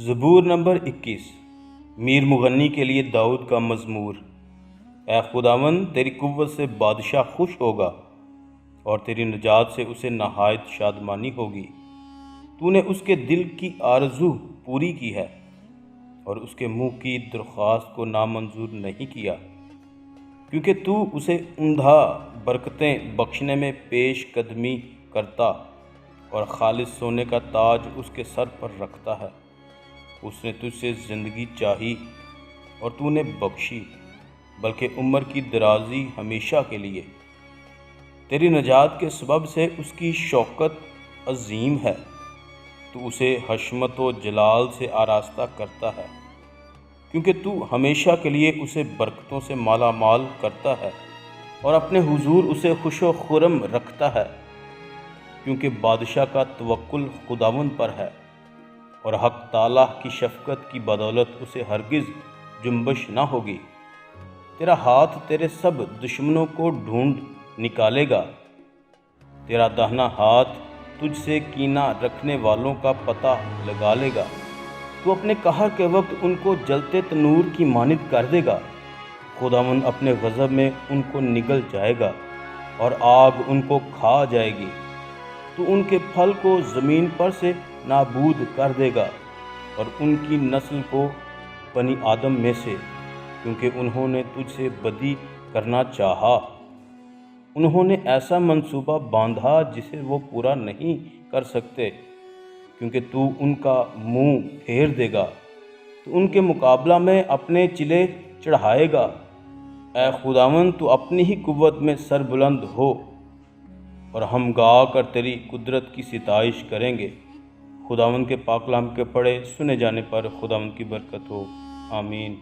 زبور نمبر 21 میر مغنی کے لیے داؤد کا مزمور۔ اے خداوند، تیری قوت سے بادشاہ خوش ہوگا اور تیری نجات سے اسے نہایت شادمانی ہوگی۔ تو نے اس کے دل کی آرزو پوری کی ہے اور اس کے منہ کی درخواست کو نامنظور نہیں کیا، کیونکہ تو اسے عمدہ برکتیں بخشنے میں پیش قدمی کرتا اور خالص سونے کا تاج اس کے سر پر رکھتا ہے۔ اس نے تجھ سے زندگی چاہی اور تو نے بخشی، بلکہ عمر کی درازی ہمیشہ کے لیے۔ تیری نجات کے سبب سے اس کی شوکت عظیم ہے، تو اسے حشمت و جلال سے آراستہ کرتا ہے، کیونکہ تو ہمیشہ کے لیے اسے برکتوں سے مالا مال کرتا ہے اور اپنے حضور اسے خوش و خرم رکھتا ہے، کیونکہ بادشاہ کا توکل خداوند پر ہے اور حق تعالیٰ کی شفقت کی بدولت اسے ہرگز جنبش نہ ہوگی۔ تیرا ہاتھ تیرے سب دشمنوں کو ڈھونڈ نکالے گا، تیرا داہنا ہاتھ تجھ سے کینہ رکھنے والوں کا پتہ لگا لے گا۔ تو اپنے قہر کے وقت ان کو جلتے تنور کی مانند کر دے گا۔ خداوند اپنے غضب میں ان کو نگل جائے گا اور آگ ان کو کھا جائے گی۔ تو ان کے پھل کو زمین پر سے نابود کر دے گا اور ان کی نسل کو بنی آدم میں سے، کیونکہ انہوں نے تجھ سے بدی کرنا چاہا۔ انہوں نے ایسا منصوبہ باندھا جسے وہ پورا نہیں کر سکتے، کیونکہ تو ان کا منہ پھیر دے گا، تو ان کے مقابلہ میں اپنے چلے چڑھائے گا۔ اے خداوند، تو اپنی ہی قوت میں سربلند ہو اور ہم گا کر تیری قدرت کی ستائش کریں گے۔ خداوند کے پاک کلام کے پڑھے سنے جانے پر خداوند کی برکت ہو، آمین۔